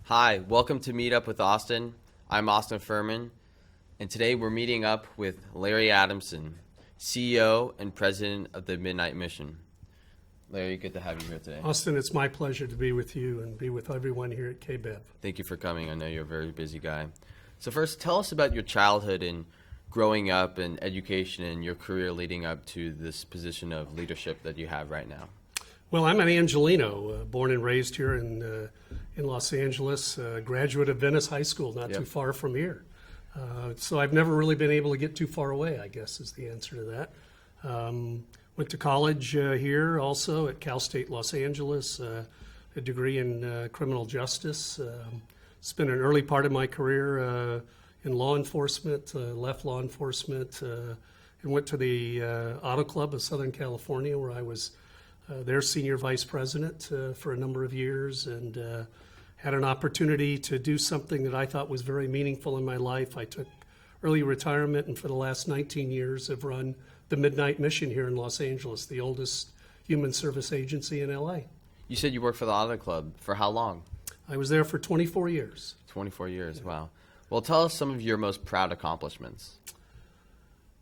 Hi, welcome to Meet Up with Austin. I'm Austin Furman, and today we're meeting up with Larry Adamson, CEO and President of the Midnight Mission. Larry, good to have you here today. Austin, it's my pleasure to be with you and be with everyone here at KBEV. Thank you for coming. I know you're a very busy guy. So first, tell us about your childhood and growing up and education and your career leading up to this position of leadership that you have right now. Well, I'm an Angelino, born and raised here in Los Angeles, graduate of Venice High School, not too far from here. So I've never really been able to get too far away, I guess is the answer to that. Went to college here also at Cal State Los Angeles, a degree in criminal justice. Spent an early part of my career in law enforcement, left law enforcement, and went to the Auto Club of Southern California where I was their senior vice president for a number of years, and had an opportunity to do something that I thought was very meaningful in my life. I took early retirement, and for the last 19 years have run the Midnight Mission here in Los Angeles, the oldest human service agency in LA. You said you worked for the Auto Club. For how long? I was there for 24 years. 24 years, wow. Well, tell us some of your most proud accomplishments.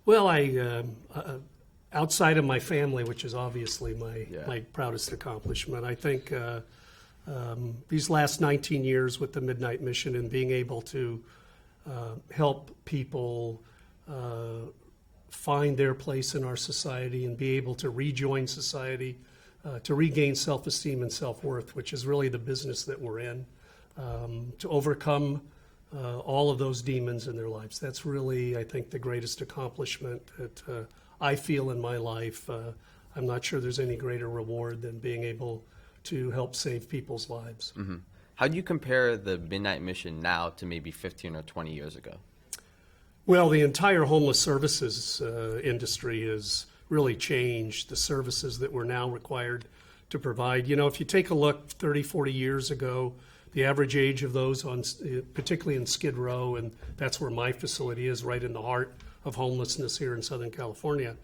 Well, outside of my family, which is obviously my proudest accomplishment, I think these last 19 years with the Midnight Mission and being able to help people find their place in our society and be able to rejoin society, to regain self-esteem and self-worth, which is really the business that we're in, to overcome all of those demons in their lives. That's really, I think, the greatest accomplishment that I feel in my life. I'm not sure there's any greater reward than being able to help save people's lives. Mm-hmm. How do you compare the Midnight Mission now to maybe 15 or 20 years ago? Well, the entire homeless services industry has really changed the services that we're now required to provide. You know, if you take a look 30, 40 years ago, the average age of those, particularly in Skid Row, and that's where my facility is, right in the heart of homelessness here in Southern California,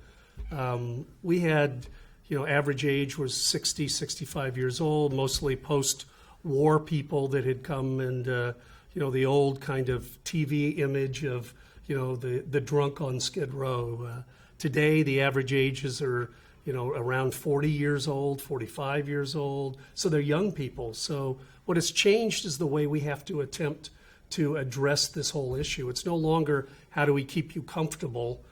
we had, average age was 60, 65 years old, mostly post-war people that had come and, the old kind of TV image of, the drunk on Skid Row. Today, the average ages are, around 40 years old, 45 years old. So they're young people. So what has changed is the way we have to attempt to address this whole issue. It's no longer how do we keep you comfortable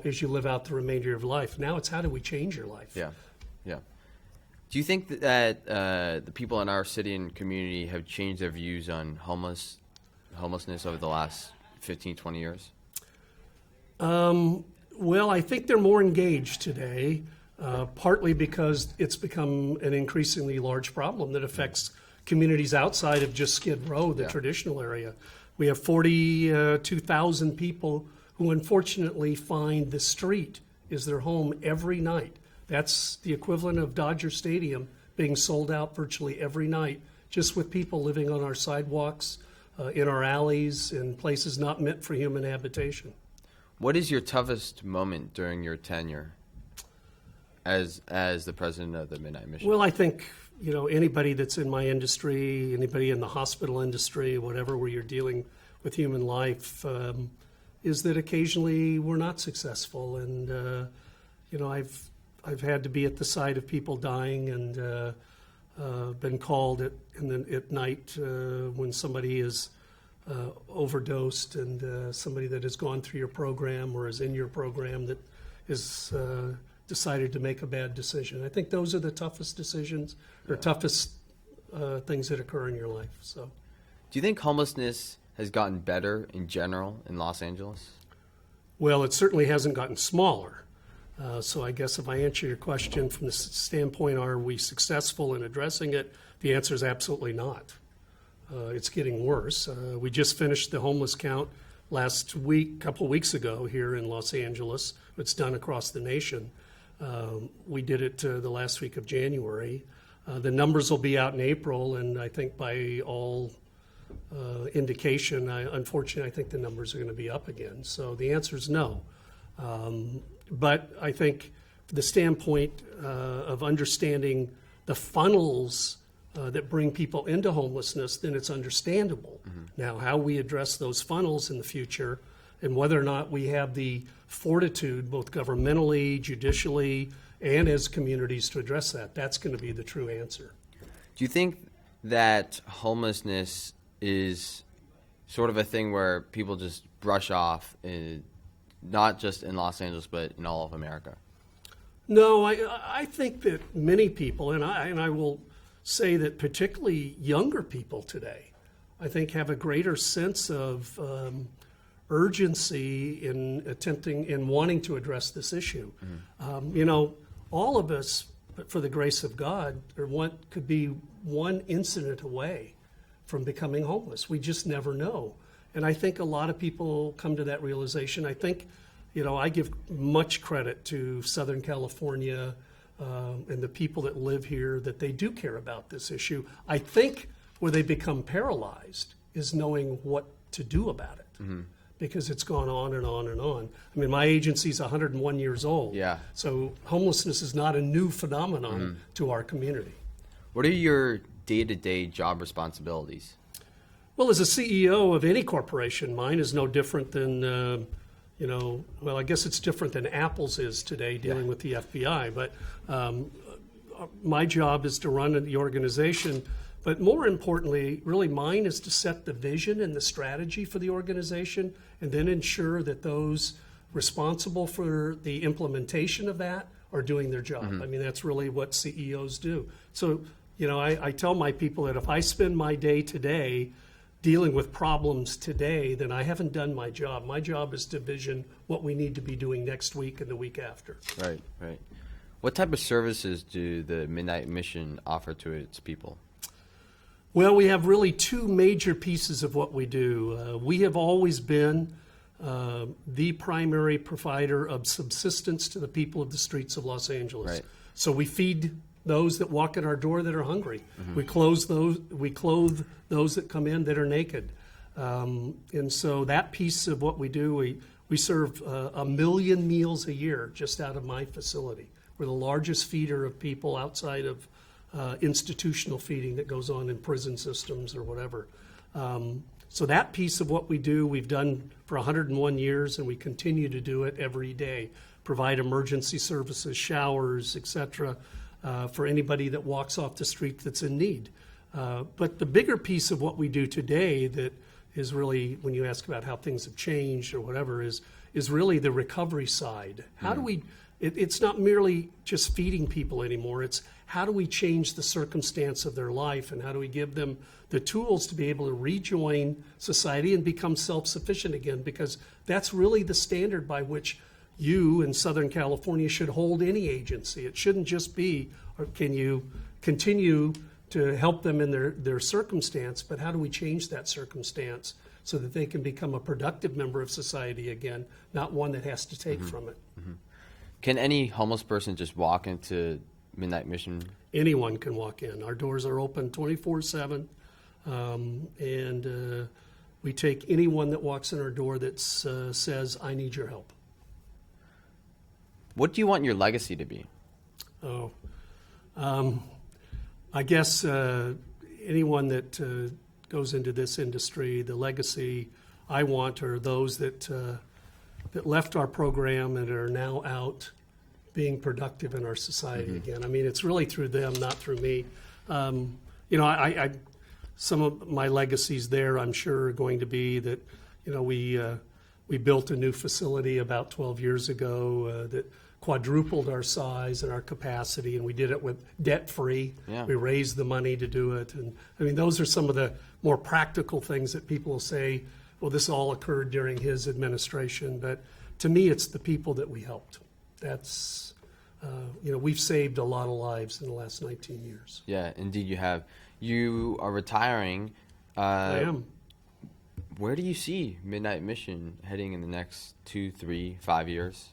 as you live out the remainder of life. Now it's how do we change your life. Yeah. Do you think that the people in our city and community have changed their views on homelessness over the last 15, 20 years? Well, I think they're more engaged today, partly because it's become an increasingly large problem that affects communities outside of just Skid Row, the traditional area. We have 42,000 people who unfortunately find the street is their home every night. That's the equivalent of Dodger Stadium being sold out virtually every night, just with people living on our sidewalks, in our alleys, in places not meant for human habitation. What is your toughest moment during your tenure as the president of the Midnight Mission? Well, I think, anybody that's in my industry, anybody in the hospital industry, whatever, where you're dealing with human life, is that occasionally we're not successful. And, I've had to be at the side of people dying and been called at night when somebody is overdosed and somebody that has gone through your program or is in your program that is decided to make a bad decision. I think those are the toughest decisions or toughest things that occur in your life. So, do you think homelessness has gotten better in general in Los Angeles? Well, it certainly hasn't gotten smaller. So I guess if I answer your question from the standpoint, are we successful in addressing it? The answer is absolutely not. It's getting worse. We just finished the homeless count last week, a couple weeks ago here in Los Angeles. It's done across the nation. We did it the last week of January. The numbers will be out in April, and I think by all indication, unfortunately, I think the numbers are going to be up again. So the answer is no. But I think the standpoint of understanding the funnels that bring people into homelessness, then it's understandable. Now, how we address those funnels in the future and whether or not we have the fortitude, both governmentally, judicially, and as communities to address that, that's going to be the true answer. Do you think that homelessness is sort of a thing where people just brush off, not just in Los Angeles, but in all of America? No, I think that many people, and I will say that particularly younger people today, I think have a greater sense of urgency in attempting and wanting to address this issue. All of us, but for the grace of God, could be one incident away from becoming homeless. We just never know. And I think a lot of people come to that realization. I think, I give much credit to Southern California and the people that live here, that they do care about this issue. I think where they become paralyzed is knowing what to do about it. Because it's gone on and on and on. I mean, my agency's 101 years old. Yeah. So homelessness is not a new phenomenon to our community. What are your day-to-day job responsibilities? Well, as a CEO of any corporation, mine is no different than, I guess it's different than Apple's is today dealing with the FBI. But my job is to run the organization. But more importantly, really mine is to set the vision and the strategy for the organization and then ensure that those responsible for the implementation of that are doing their job. I mean, that's really what CEOs do. So, I tell my people that if I spend my day today dealing with problems today, then I haven't done my job. My job is to vision what we need to be doing next week and the week after. Right. What type of services do the Midnight Mission offer to its people? Well, we have really two major pieces of what we do. We have always been the primary provider of subsistence to the people of the streets of Los Angeles. Right. So we feed those that walk in our door that are hungry. We clothe those that come in that are naked. And so that piece of what we do, we serve 1 million meals a year just out of my facility. We're the largest feeder of people outside of institutional feeding that goes on in prison systems or whatever. So that piece of what we do, we've done for 101 years, and we continue to do it every day. Provide emergency services, showers, etc., for anybody that walks off the street that's in need. But the bigger piece of what we do today that is really, when you ask about how things have changed or whatever, is really the recovery side. How do we, it's not merely just feeding people anymore, it's how do we change the circumstance of their life, and how do we give them the tools to be able to rejoin society and become self-sufficient again? Because that's really the standard by which you in Southern California should hold any agency. It shouldn't just be, or can you continue to help them in their circumstance, but how do we change that circumstance so that they can become a productive member of society again, not one that has to take from it. Can any homeless person just walk into Midnight Mission? Anyone can walk in. Our doors are open 24/7, and we take anyone that walks in our door that says, I need your help. What do you want your legacy to be? I guess anyone that goes into this industry, the legacy I want are those that left our program and are now out being productive in our society again. I mean, it's really through them, not through me. I some of my legacies there, I'm sure, are going to be that, we built a new facility about 12 years ago that quadrupled our size and our capacity, and we did it with debt-free. Yeah. We raised the money to do it. And I mean, those are some of the more practical things that people will say, well, this all occurred during his administration. But to me, it's the people that we helped. That's, we've saved a lot of lives in the last 19 years. Yeah, indeed you have. You are retiring. I am. Where do you see Midnight Mission heading in the next 2, 3, 5 years?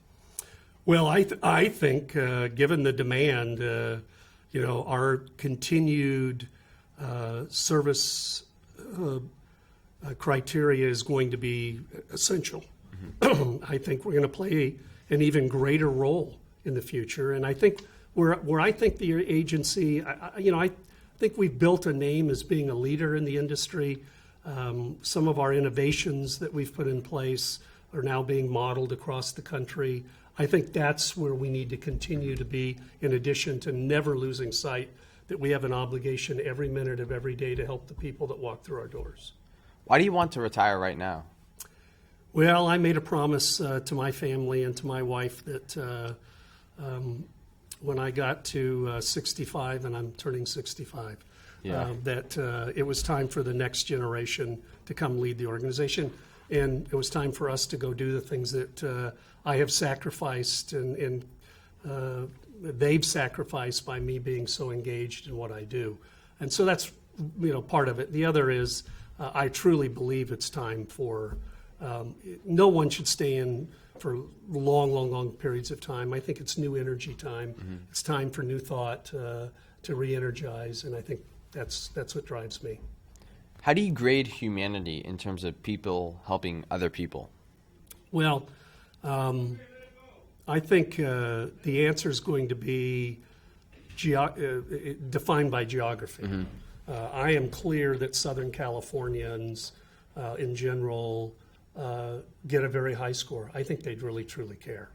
Well, I think, given the demand, our continued service criteria is going to be essential. I think we're going to play an even greater role in the future, and I think where I think the agency, think we've built a name as being a leader in the industry. Some of our innovations that we've put in place are now being modeled across the country. I think that's where we need to continue to be, in addition to never losing sight that we have an obligation every minute of every day to help the people that walk through our doors. Why do you want to retire right now? Well, I made a promise to my family and to my wife that when I got to 65, and I'm turning 65, that it was time for the next generation to come lead the organization. And it was time for us to go do the things that I have sacrificed and they've sacrificed by me being so engaged in what I do. And so that's, part of it. The other is I truly believe it's time for, no one should stay in for long periods of time. I think it's new energy time. Mm-hmm. It's time for new thought to re-energize, and I think that's what drives me. How do you grade humanity in terms of people helping other people? Well, I think the answer is going to be defined by geography. Mm-hmm. I am clear that Southern Californians in general get a very high score. I think they'd really, truly care.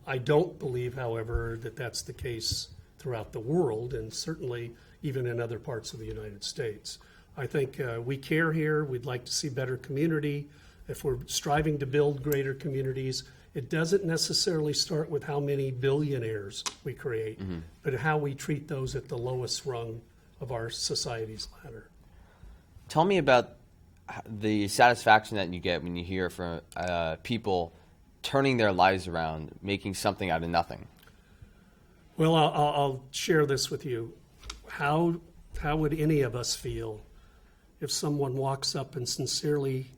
I don't believe, however, that that's the case throughout the world, and certainly even in other parts of the United States. I think we care here. We'd like to see better community. If we're striving to build greater communities, it doesn't necessarily start with how many billionaires we create, mm-hmm. but how we treat those at the lowest rung of our society's ladder. Tell me about the satisfaction that you get when you hear from people turning their lives around, making something out of nothing. Well, I'll share this with you. How would any of us feel if someone walks up and sincerely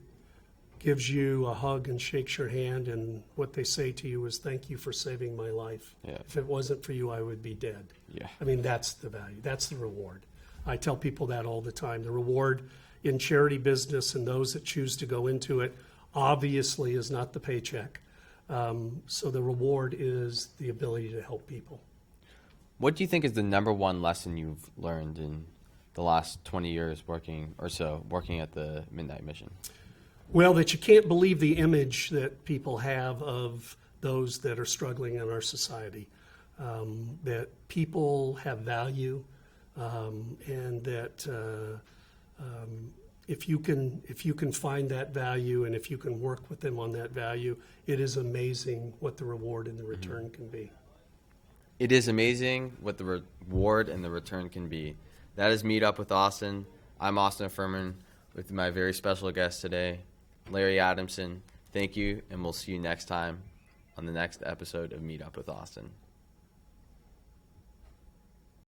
gives you a hug and shakes your hand, and what they say to you is, "Thank you for saving my life. Yeah. If it wasn't for you, I would be dead." Yeah. I mean, that's the value. That's the reward. I tell people that all the time. The reward in charity business and those that choose to go into it obviously is not the paycheck. So the reward is the ability to help people. What do you think is the number one lesson you've learned in the last 20 years working at the Midnight Mission? Well, that you can't believe the image that people have of those that are struggling in our society. That people have value, and that if you can find that value, and if you can work with them on that value, it is amazing what the reward and the return mm-hmm. can be. It is amazing what the reward and the return can be. That is Meet Up with Austin. I'm Austin Furman with my very special guest today, Larry Adamson. Thank you, and we'll see you next time on the next episode of Meet Up with Austin.